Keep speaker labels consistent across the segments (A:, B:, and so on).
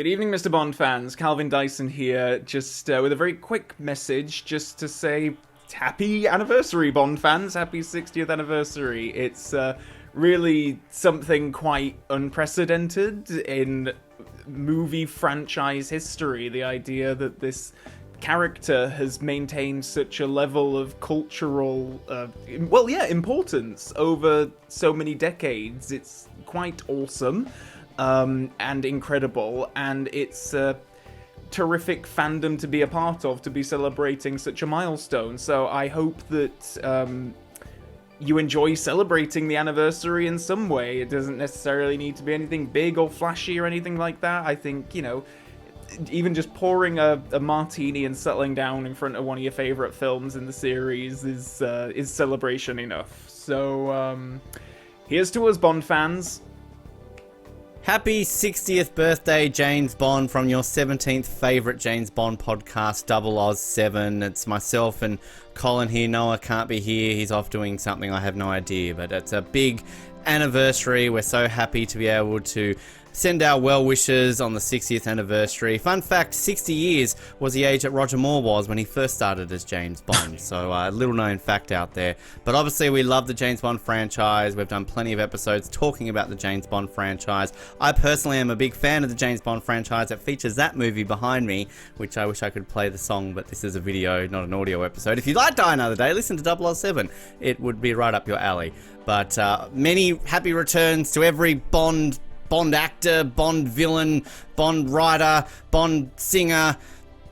A: Good evening, Mr. Bond fans. Calvin Dyson here, just with a very quick message, just to say happy anniversary, Bond fans. Happy 60th anniversary. It's really something quite unprecedented in movie franchise history. The idea that this character has maintained such a level of cultural, importance over so many decades. It's quite awesome. And incredible, and it's a terrific fandom to be a part of, to be celebrating such a milestone. So I hope that you enjoy celebrating the anniversary in some way. It doesn't necessarily need to be anything big or flashy or anything like that. I think, even just pouring a martini and settling down in front of one of your favorite films in the series is celebration enough. So here's to us, Bond fans.
B: Happy 60th birthday, James Bond, from your 17th favourite James Bond podcast, 007. It's myself and Colin here. Noah can't be here. He's off doing something, I have no idea. But it's a big anniversary. We're so happy to be able to send our well wishes on the 60th anniversary. Fun fact, 60 years was the age that Roger Moore was when he first started as James Bond. So a little known fact out there. But obviously we love the James Bond franchise. We've done plenty of episodes talking about the James Bond franchise. I personally am a big fan of the James Bond franchise. It features that movie behind me, which I wish I could play the song, but this is a video, not an audio episode. If you'd like Die Another Day, listen to 007. It would be right up your alley. But many happy returns to every Bond actor, Bond villain, Bond writer, Bond singer,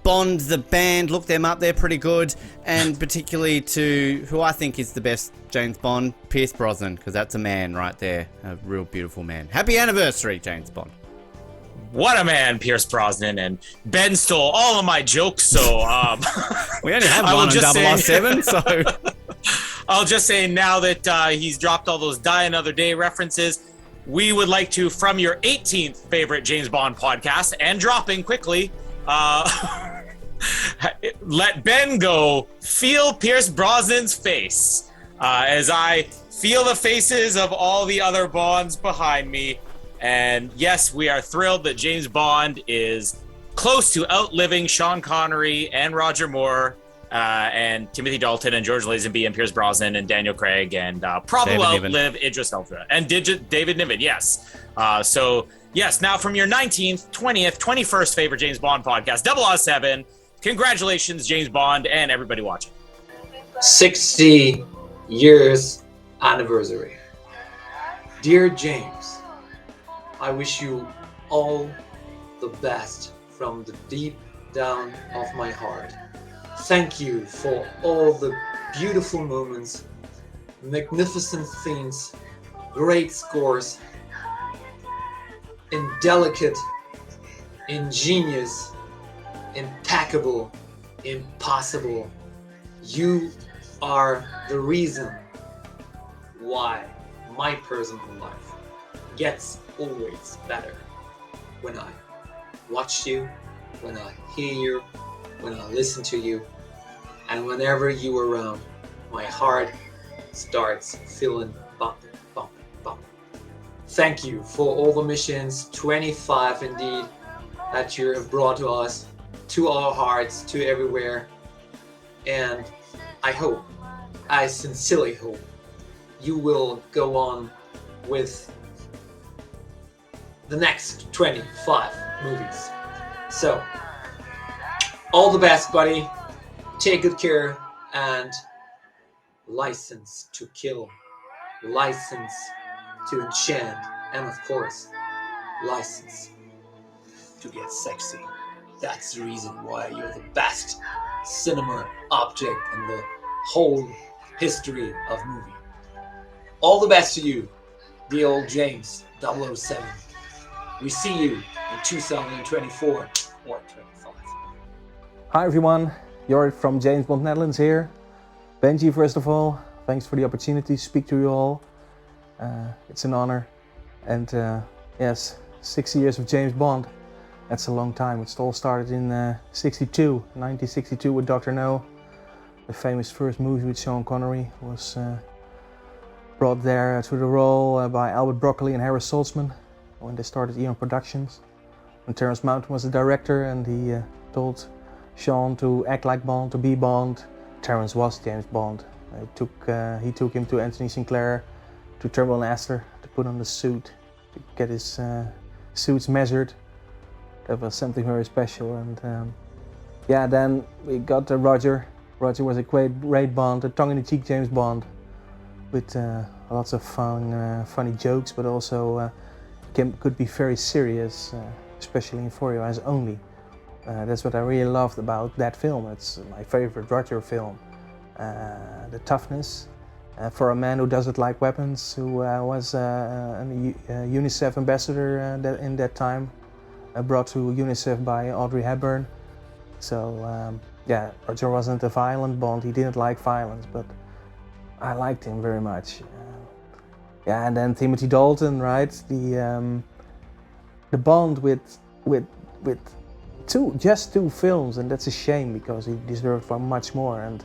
B: Bond the band. Look them up, they're pretty good. And particularly to who I think is the best James Bond, Pierce Brosnan, because that's a man right there, a real beautiful man. Happy anniversary, James Bond.
C: What a man, Pierce Brosnan, and Ben stole all of my jokes, so
B: we only have one on 007, so
C: I'll just say now that he's dropped all those Die Another Day references, we would like to, from your 18th favorite James Bond podcast, and dropping quickly, let Ben go feel Pierce Brosnan's face as I feel the faces of all the other Bonds behind me. And yes, we are thrilled that James Bond is close to outliving Sean Connery and Roger Moore and Timothy Dalton and George Lazenby and Pierce Brosnan and Daniel Craig and probably will outlive Idris Elba and David Niven, yes. So, yes, now from your 19th, 20th, 21st favorite James Bond podcast, 007, congratulations, James Bond, and everybody watching.
D: 60 years anniversary. Dear James, I wish you all the best from the deep down of my heart. Thank you for all the beautiful moments, magnificent themes, great scores, indelicate, ingenious, impeccable, impossible. You are the reason why my personal life gets always better. When I watch you, when I hear you, when I listen to you, and whenever you are around, my heart starts feeling bumping, bumping, bumping. Thank you for all the missions, 25 indeed, that you have brought to us, to our hearts, to everywhere. And I sincerely hope, you will go on with the next 25 movies. So, all the best, buddy. Take good care, and license to kill, license to enchant, and of course, license to get sexy. That's the reason why you're the best cinema object in the whole history of movie. All the best to you, the old James 007. We see you in 2024 or 25.
E: Hi everyone, Jorrit from James Bond Netherlands here. Benji, first of all, thanks for the opportunity to speak to you all. It's an honor. And yes, 60 years of James Bond. That's a long time. It all started in 1962 with Dr. No. The famous first movie with Sean Connery was brought there to the role by Albert Broccoli and Harry Saltzman when they started Eon Productions. when Terrence Mountain was the director, and he told Sean to act like Bond, to be Bond. Terrence was James Bond. He took him to Anthony Sinclair, to Turnbull and Astor, to put on the suit, to get his suits measured. That was something very special. And yeah, then we got Roger. Roger was a great Bond, a tongue-in-cheek James Bond, with lots of funny jokes, but also could be very serious, especially in For Your Eyes Only. That's what I really loved about that film. It's my favorite Roger film. The toughness. For a man who doesn't like weapons, who was a UNICEF ambassador in that time, brought to UNICEF by Audrey Hepburn. So yeah, Roger wasn't a violent Bond. He didn't like violence, but I liked him very much. Yeah, and then Timothy Dalton, right? The Bond with just two films, and that's a shame because he deserved for much more. And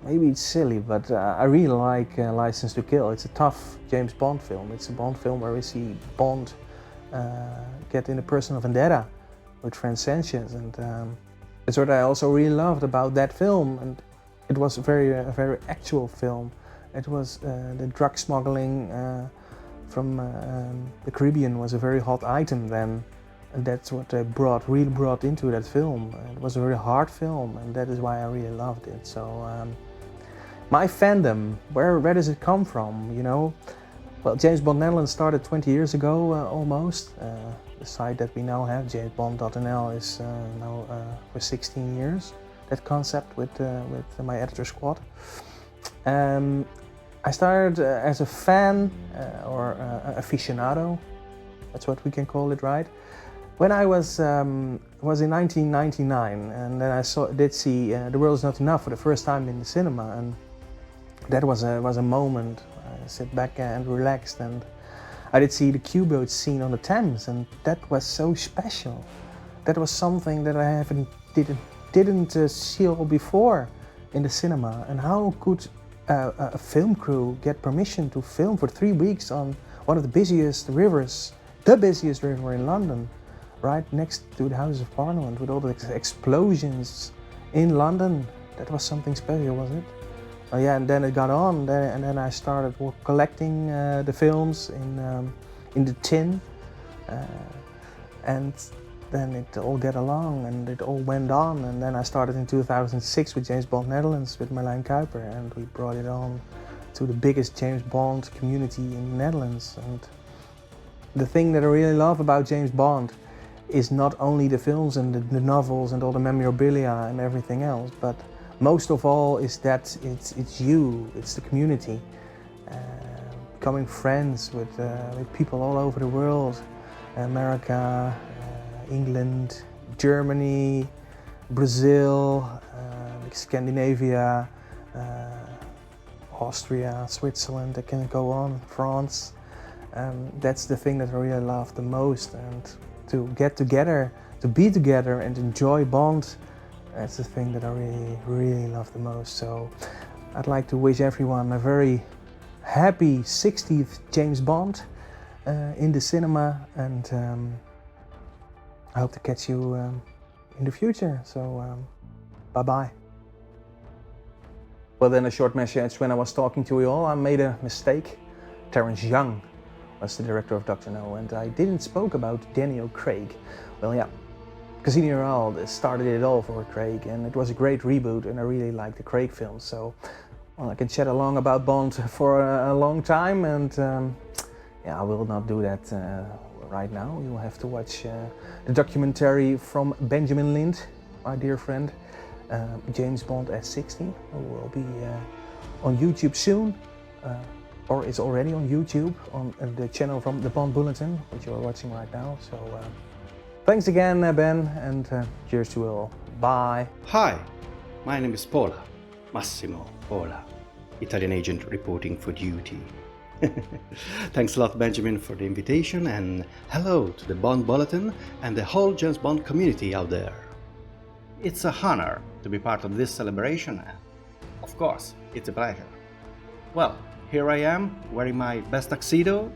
E: maybe it's silly, but I really like License to Kill. It's a tough James Bond film. It's a Bond film where we see Bond get in a personal vendetta with Francis, and that's what I also really loved about that film. And it was a very actual film. It was the drug smuggling from the Caribbean was a very hot item then, and that's what they really brought into that film. It was a very hard film, and that is why I really loved it. So my fandom, where does it come from? You know, well, James Bond Netherlands started 20 years ago almost. The site that we now have, jamesbond.nl, is now for 16 years. That concept with my editor squad. I started as a fan or aficionado. That's what we can call it, right? When I was in 1999, and then I did see The World Is Not Enough for the first time in the cinema, and that was a moment. I sat back and relaxed, and I did see the Q-boat scene on the Thames, and that was so special. That was something that I didn't see before in the cinema. And how could a film crew get permission to film for 3 weeks on one of the busiest rivers, the busiest river in London, right next to the Houses of Parliament, with all the explosions in London? That was something special, wasn't it? Yeah, and then it got on, and then I started collecting the films in the tin, and then it all got along, and it all went on. And then I started in 2006 with James Bond Netherlands with Marlijn Kuiper, and we brought it on to the biggest James Bond community in the Netherlands. And the thing that I really love about James Bond is not only the films and the novels and all the memorabilia and everything else, but most of all is that it's you, it's the community, becoming friends with people all over the world, America, England, Germany, Brazil, Scandinavia, Austria, Switzerland, I can go on, France. That's the thing that I really love the most, and to get together, to be together and enjoy Bond, that's the thing that I really love the most. So I'd like to wish everyone a very happy 60th James Bond in the cinema, and I hope to catch you in the future. So bye-bye. Well, then a short message. When I was talking to you all, I made a mistake. Terence Young was the director of Dr. No, and I didn't spoke about Daniel Craig. Well, yeah, Casino Royale started it all for Craig, and it was a great reboot, and I really like the Craig films. So, well, I can chat along about Bond for a long time, and yeah, I will not do that right now. You'll have to watch the documentary from Benjamin Lind, my dear friend, James Bond at 60, who will be on YouTube soon, or is already on YouTube on the channel from the Bond Bulletin, which you are watching right now. So. Thanks again, Ben, and cheers to you all. Bye.
F: Hi, my name is Paula, Massimo Paula, Italian agent reporting for duty. Thanks a lot, Benjamin, for the invitation, and hello to the Bond Bulletin and the whole James Bond community out there. It's an honor to be part of this celebration, and of course, it's a pleasure. Well, here I am, wearing my best tuxedo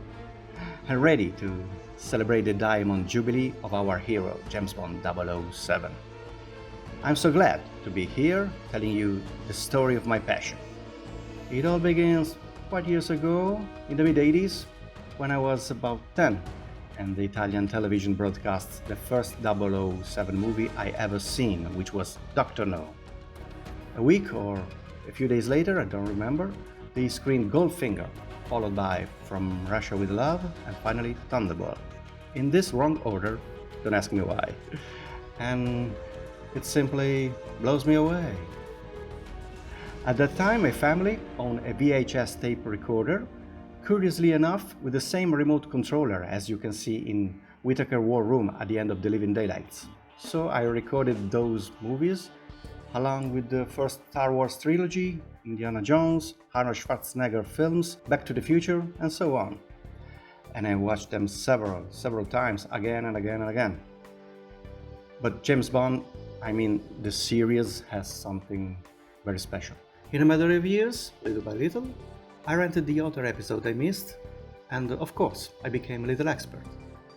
F: and ready to celebrate the Diamond Jubilee of our hero, James Bond 007. I'm so glad to be here telling you the story of my passion. It all begins quite years ago, in the mid-80s, when I was about 10, and the Italian television broadcast the first 007 movie I ever seen, which was Dr. No. A week or a few days later, I don't remember, they screened Goldfinger, followed by From Russia with Love, and finally Thunderball. In this wrong order, don't ask me why. And it simply blows me away. At that time, my family owned a VHS tape recorder, curiously enough with the same remote controller as you can see in Whittaker War Room at the end of The Living Daylights. So I recorded those movies along with the first Star Wars trilogy, Indiana Jones, Arnold Schwarzenegger films, Back to the Future, and so on. And I watched them several times, again and again and again. But James Bond, the series, has something very special. In a matter of years, little by little, I rented the other episode I missed, and of course, I became a little expert.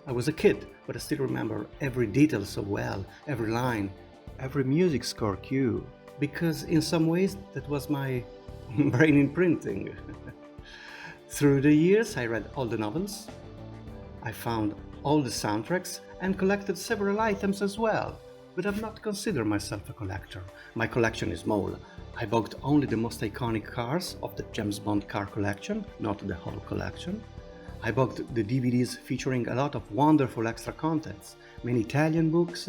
F: I was a kid, but I still remember every detail so well, every line, every music score cue, because in some ways that was my brain imprinting. Through the years, I read all the novels, I found all the soundtracks, and collected several items as well, but I've not considered myself a collector. My collection is small. I bought only the most iconic cars of the James Bond car collection, not the whole collection. I bought the DVDs featuring a lot of wonderful extra contents, many Italian books,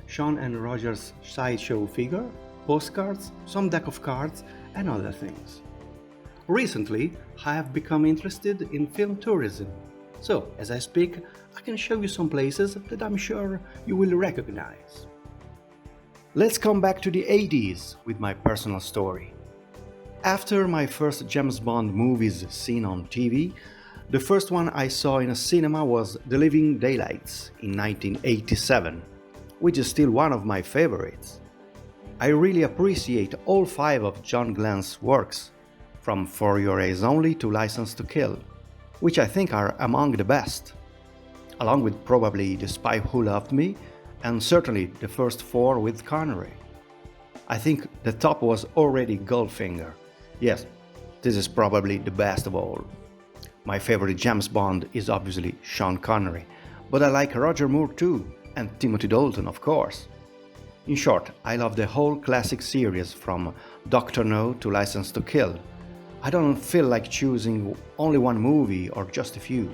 F: Sean and Roger's sideshow figure, postcards, some deck of cards, and other things. Recently, I have become interested in film tourism. So, as I speak, I can show you some places that I'm sure you will recognize. Let's come back to the 80s with my personal story. After my first James Bond movies seen on TV, the first one I saw in a cinema was The Living Daylights in 1987, which is still one of my favorites. I really appreciate all 5 of John Glenn's works, from For Your Eyes Only to License to Kill, which I think are among the best, along with probably The Spy Who Loved Me, and certainly the first 4 with Connery. I think the top was already Goldfinger. Yes, this is probably the best of all. My favorite James Bond is obviously Sean Connery, but I like Roger Moore too, and Timothy Dalton, of course. In short, I love the whole classic series from Dr. No to License to Kill. I don't feel like choosing only one movie or just a few.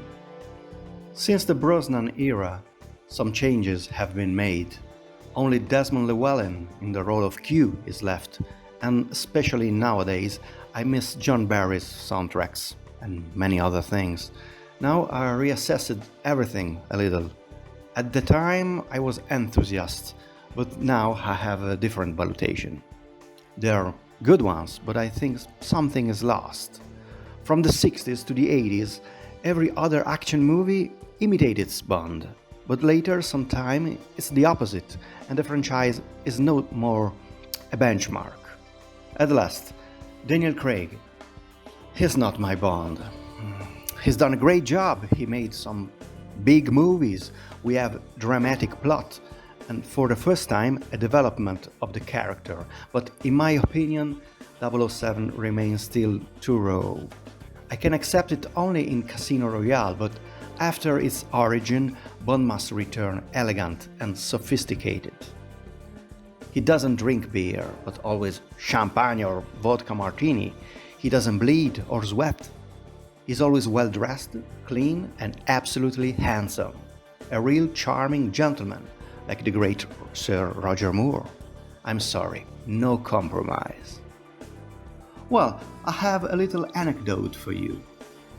F: Since the Brosnan era, some changes have been made. Only Desmond Llewellyn in the role of Q is left, and especially nowadays, I miss John Barry's soundtracks and many other things. Now I reassessed everything a little. At the time I was enthusiastic, but now I have a different valuation. There are good ones, but I think something is lost. From the 60s to the 80s, every other action movie imitated Bond. But later, sometime, it's the opposite, and the franchise is no more a benchmark. At last, Daniel Craig. He's not my Bond. He's done a great job. He made some big movies. We have dramatic plot, and for the first time, a development of the character. But in my opinion, 007 remains still too raw. I can accept it only in Casino Royale, but after its origin, Bond must return elegant and sophisticated. He doesn't drink beer, but always champagne or vodka martini. He doesn't bleed or sweat. He's always well dressed, clean, and absolutely handsome. A real charming gentleman, like the great Sir Roger Moore. I'm sorry, no compromise. Well, I have a little anecdote for you.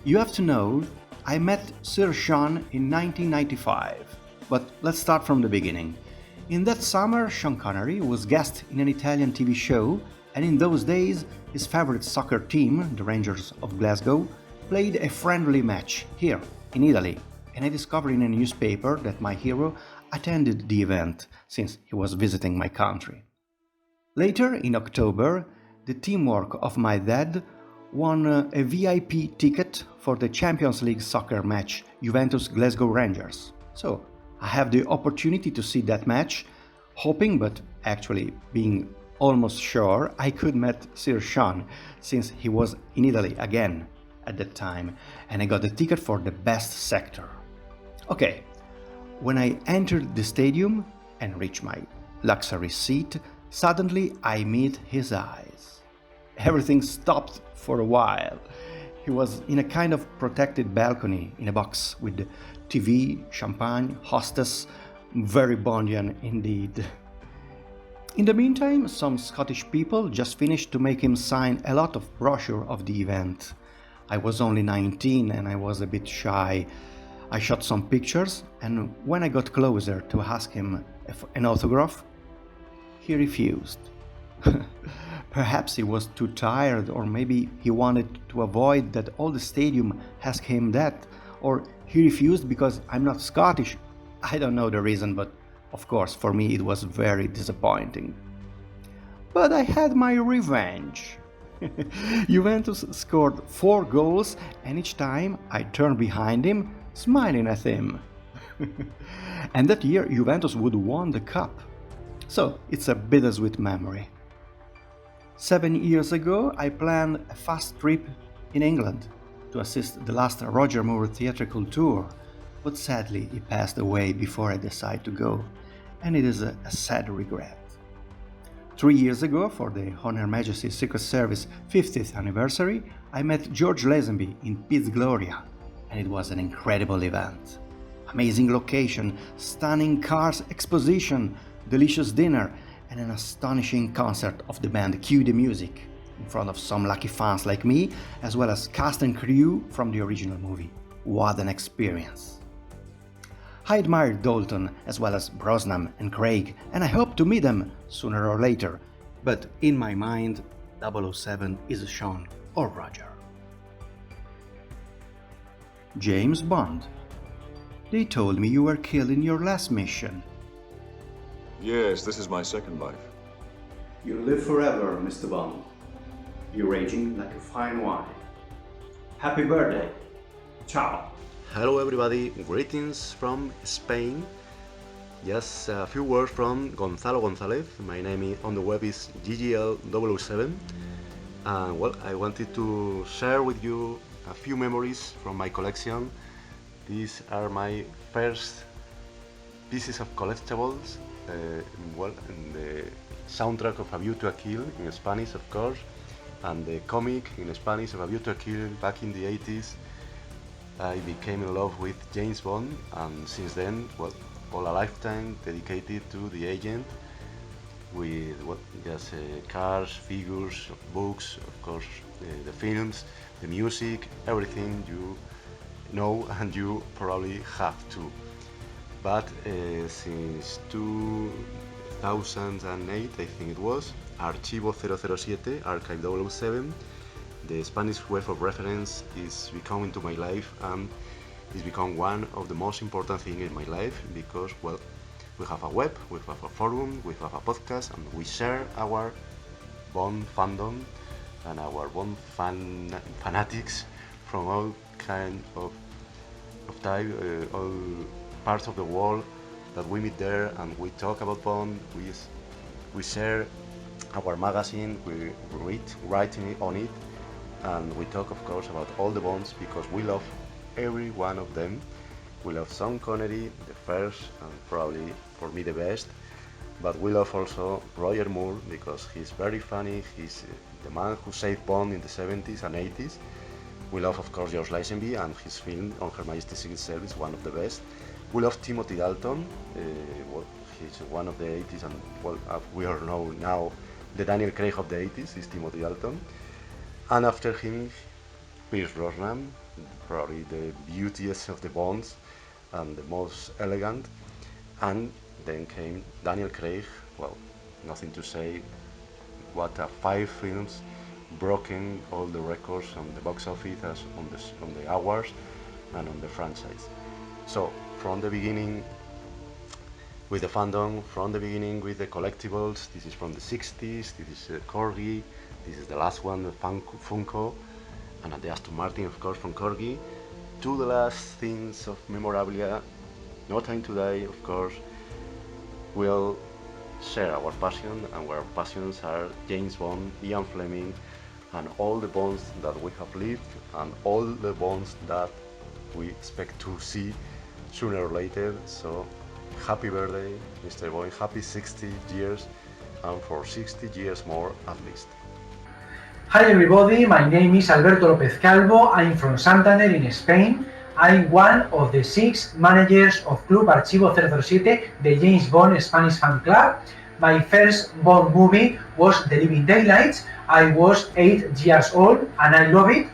F: You have to know, I met Sir Sean in 1995, but let's start from the beginning. In that summer, Sean Connery was guest in an Italian TV show, and in those days, his favorite soccer team, the Rangers of Glasgow, played a friendly match here in Italy, and I discovered in a newspaper that my hero attended the event since he was visiting my country. Later, in October, the teamwork of my dad won a VIP ticket for the Champions League soccer match Juventus Glasgow Rangers. So I have the opportunity to see that match, hoping but actually being almost sure I could meet Sir Sean, since he was in Italy again at that time, and I got the ticket for the best sector. Okay, when I entered the stadium and reached my luxury seat, suddenly I meet his eyes. Everything stopped for a while. He was in a kind of protected balcony in a box with TV, champagne, hostess, very Bondian indeed. In the meantime, some Scottish people just finished to make him sign a lot of brochure of the event. I was only 19 and I was a bit shy. I shot some pictures, and when I got closer to ask him an autograph, he refused. Perhaps he was too tired, or maybe he wanted to avoid that all the stadium asked him that, or he refused because I'm not Scottish. I don't know the reason, but of course for me it was very disappointing. But I had my revenge. Juventus scored 4 goals, and each time I turned behind him, smiling at him. And that year Juventus would won the cup. So it's a bittersweet memory. 7 years ago I planned a fast trip in England to assist the last Roger Moore theatrical tour, but sadly he passed away before I decided to go, and it is a sad regret. 3 years ago, for the Her Majesty's Secret Service 50th anniversary, I met George Lazenby in Piz Gloria, and it was an incredible event. Amazing location, stunning cars exposition, delicious dinner, and an astonishing concert of the band Cue the Music in front of some lucky fans like me, as well as cast and crew from the original movie. What an experience! I admired Dalton as well as Brosnan and Craig, and I hope to meet them sooner or later, but in my mind 007 is Sean or Roger. James Bond. They told me you were killed in your last mission.
G: Yes, this is my second life.
F: You live forever, Mr. Bond. You're aging like a fine wine. Happy birthday. Ciao.
H: Hello everybody, greetings from Spain. Just a few words from Gonzalo Gonzalez. My name on the web is GGL007. And well, I wanted to share with you a few memories from my collection. These are my first pieces of collectibles. In the soundtrack of A View to a Kill in Spanish, of course, and the comic in Spanish of A View to a Kill back in the 80s. I became in love with James Bond, and since then, well, all a lifetime dedicated to the agent, with just cars, figures, books, of course, the films, the music, everything you know and you probably have to. But since 2008, I think it was, Archivo 007, Archive 007, the Spanish web of reference is becoming to my life, and it's become one of the most important things in my life, because, well, we have a web, we have a forum, we have a podcast, and we share our Bond fandom and our Bond fanatics from all kind of type, all parts of the world that we meet there, and we talk about Bond. We share our magazine, we write on it, and we talk, of course, about all the Bonds, because we love every one of them. We love Sean Connery, the first, and probably for me the best, but we love also Roger Moore, because he's very funny. He's the man who saved Bond in the 70s and 80s. We love, of course, George Lazenby and his film on Her Majesty's Secret Service, one of the best. We love Timothy Dalton. He's one of the 80s, and well, we all know now the Daniel Craig of the 80s is Timothy Dalton. And after him, Pierce Brosnan, probably the beautiest of the Bonds and the most elegant. And then came Daniel Craig. Well, nothing to say. What 5 films, broken all the records on the box office, as on the awards and on the franchise. So from the beginning with the fandom, from the beginning with the collectibles, this is from the 60s, this is Corgi, this is the last one, the Funko, and the Aston Martin, of course, from Corgi, to the last things of memorabilia. No Time to Die, of course, will share our passion, and our passions are James Bond, Ian Fleming, and all the Bonds that we have lived, and all the Bonds that we expect to see sooner or later. So happy birthday, Mr. Bond, happy 60 years, and for 60 years more at least.
I: Hi everybody, my name is Alberto López Calvo, I'm from Santander in Spain. I'm one of the 6 managers of Club Archivo 007, the James Bond Spanish fan club. My first Bond movie was The Living Daylights. I was 8 years old and I love it.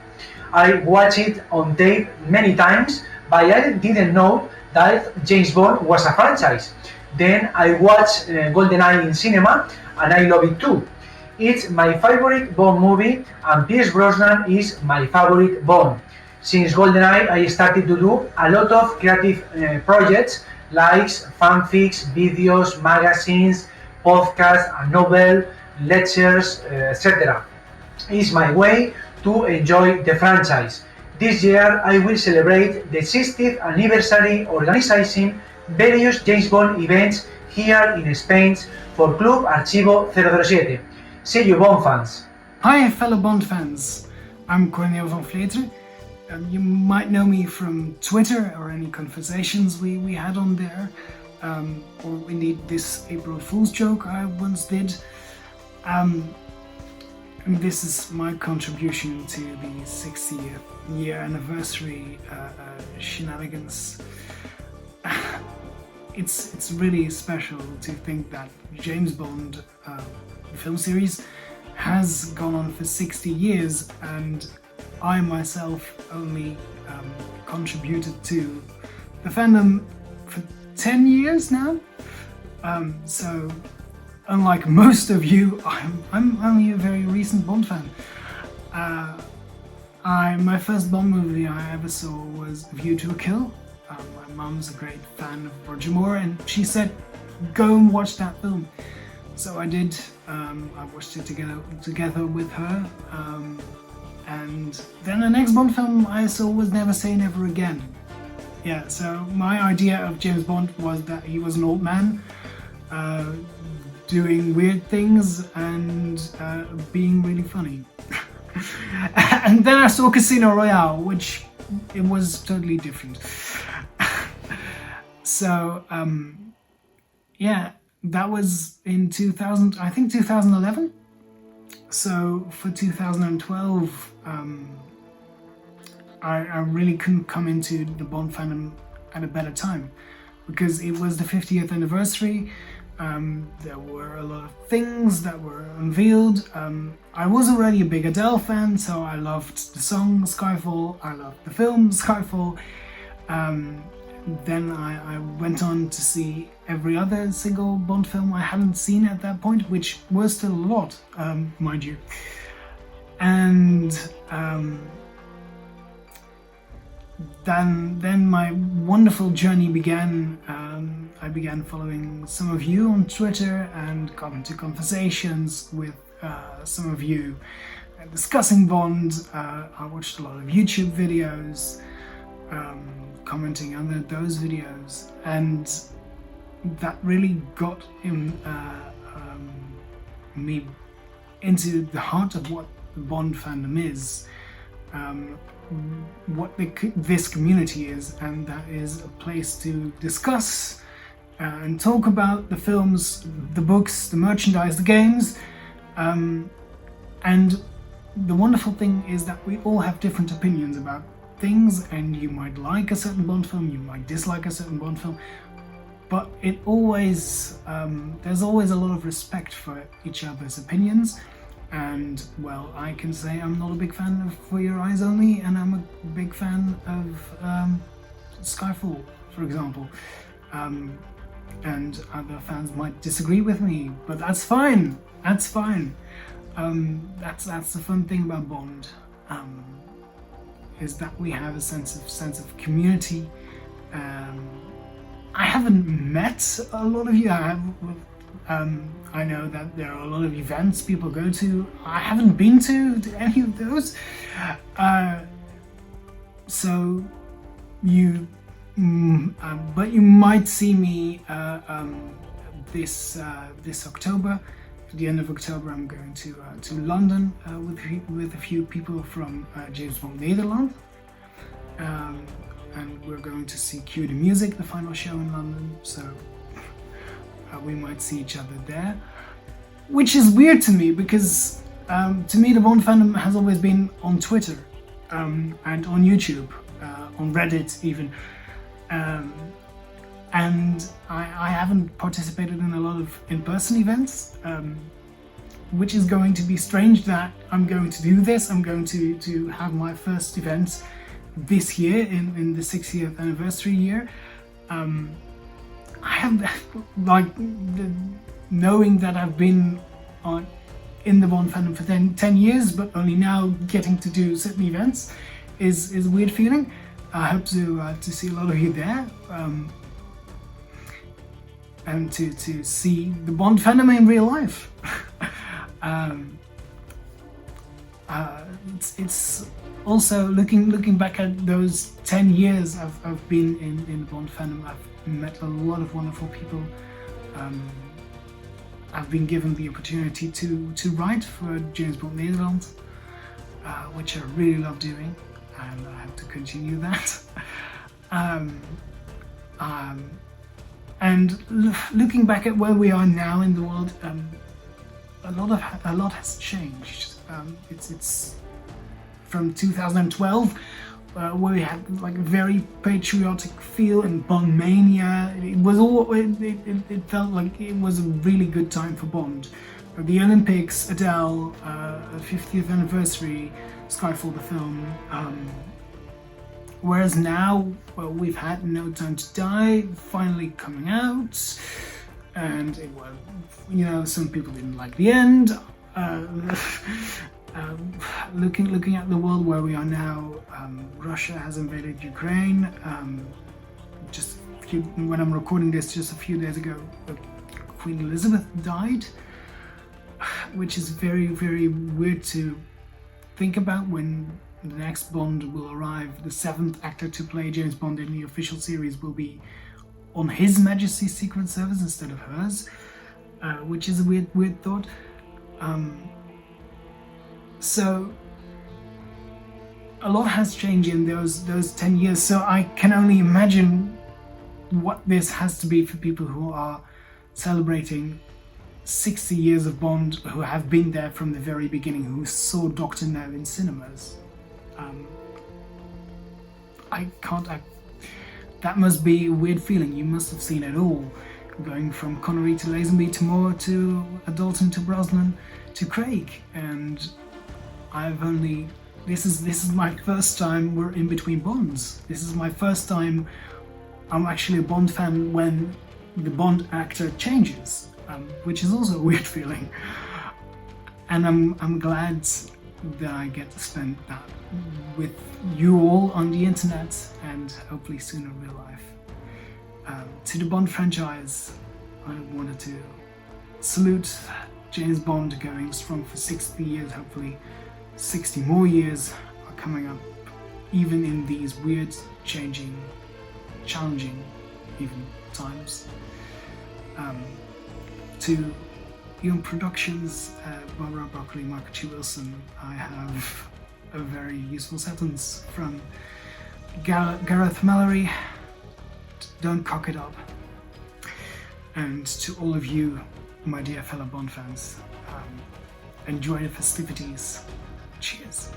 I: I watched it on tape many times, but I didn't know that James Bond was a franchise. Then I watched GoldenEye in cinema and I love it too. It's my favorite Bond movie and Pierce Brosnan is my favorite Bond. Since GoldenEye I started to do a lot of creative projects like fanfics, videos, magazines, podcasts, a novel, lectures, etc. It's my way to enjoy the franchise. This year I will celebrate the 60th anniversary organizing various James Bond events here in Spain for Club Archivo 007. See you, Bond fans!
J: Hi fellow Bond fans, I'm Cornel van Vleteren. You might know me from Twitter or any conversations we had on there, or indeed this April Fool's joke I once did. And this is my contribution to the 60th year anniversary shenanigans. It's really special to think that James Bond, the film series, has gone on for 60 years and I myself only contributed to the fandom for 10 years now. So unlike most of you, I'm only a very recent Bond fan. My first Bond movie I ever saw was View to a Kill. My mum's a great fan of Roger Moore and she said, go and watch that film. So I did. I watched it together with her. And then the next Bond film I saw was Never Say Never Again. Yeah, so my idea of James Bond was that he was an old man doing weird things and being really funny. And then I saw Casino Royale, which it was totally different. So yeah, that was in 2011. So for 2012, I really couldn't come into the Bond fandom at a better time because it was the 50th anniversary. There were a lot of things that were unveiled. I was already a big Adele fan, so I loved the song Skyfall, I loved the film Skyfall. Then I went on to see every other single Bond film I hadn't seen at that point, which was still a lot, mind you. And then my wonderful journey began. I began following some of you on Twitter and got into conversations with some of you discussing Bond. I watched a lot of YouTube videos, commenting under those videos, and that really got me into the heart of what the Bond fandom is, what this community is, and that is a place to discuss and talk about the films, the books, the merchandise, the games, and the wonderful thing is that we all have different opinions about things, and you might like a certain Bond film, you might dislike a certain Bond film, but it always there's always a lot of respect for each other's opinions. And well, I can say I'm not a big fan of For Your Eyes Only, and I'm a big fan of Skyfall, for example. And other fans might disagree with me, but that's fine. That's fine. That's the fun thing about Bond, is that we have a sense of community. I haven't met a lot of you. I know that there are a lot of events people go to. I haven't been to any of those. So you, but you might see me this October. At the end of October, I'm going to London with a few people from James Bond Nederland, and we're going to see Cue the Music, the final show in London. So we might see each other there, which is weird to me because to me the Bond fandom has always been on Twitter and on YouTube, on Reddit even. And I haven't participated in a lot of in-person events, which is going to be strange that I'm going to do this. I'm going to have my first event this year in the 60th anniversary year. I have, like, knowing that I've been in the Bond fandom for 10 years, but only now getting to do certain events is a weird feeling. I hope to see a lot of you there. And to see the Bond fandom in real life. It's also looking back at those 10 years I've been in the Bond fandom. I've met a lot of wonderful people. I've been given the opportunity to write for James Bond Nederland, which I really love doing, and I have to continue that. And looking back at where we are now in the world, a lot has changed. It's from 2012, where we had like a very patriotic feel and Bond mania. It felt like it was a really good time for Bond. The Olympics, Adele, 50th anniversary, Skyfall the film. Whereas now, well, we've had No Time to Die finally coming out, and it was, some people didn't like the end. Looking at the world where we are now, Russia has invaded Ukraine. When I'm recording this, just a few days ago, Queen Elizabeth died, which is very, very weird to think about when the next Bond will arrive. The 7th actor to play James Bond in the official series will be on His Majesty's Secret Service instead of hers, which is a weird thought. So a lot has changed in those 10 years. So I can only imagine what this has to be for people who are celebrating 60 years of Bond, who have been there from the very beginning, who saw Dr. No in cinemas. That must be a weird feeling. You must have seen it all, going from Connery to Lazenby to Moore to Dalton to Brosnan to Craig, and this is my first time we're in between Bonds. This is my first time I'm actually a Bond fan when the Bond actor changes, which is also a weird feeling. And I'm glad that I get to spend that with you all on the internet and hopefully soon in real life. To the Bond franchise, I wanted to salute James Bond going strong for 60 years. Hopefully 60 more years are coming up, even in these weird, changing, challenging even times. To Young Productions, Barbara Broccoli, Michael T. Wilson, I have a very useful sentence from Gareth Mallory: don't cock it up. And to all of you, my dear fellow Bond fans, enjoy the festivities. Cheers.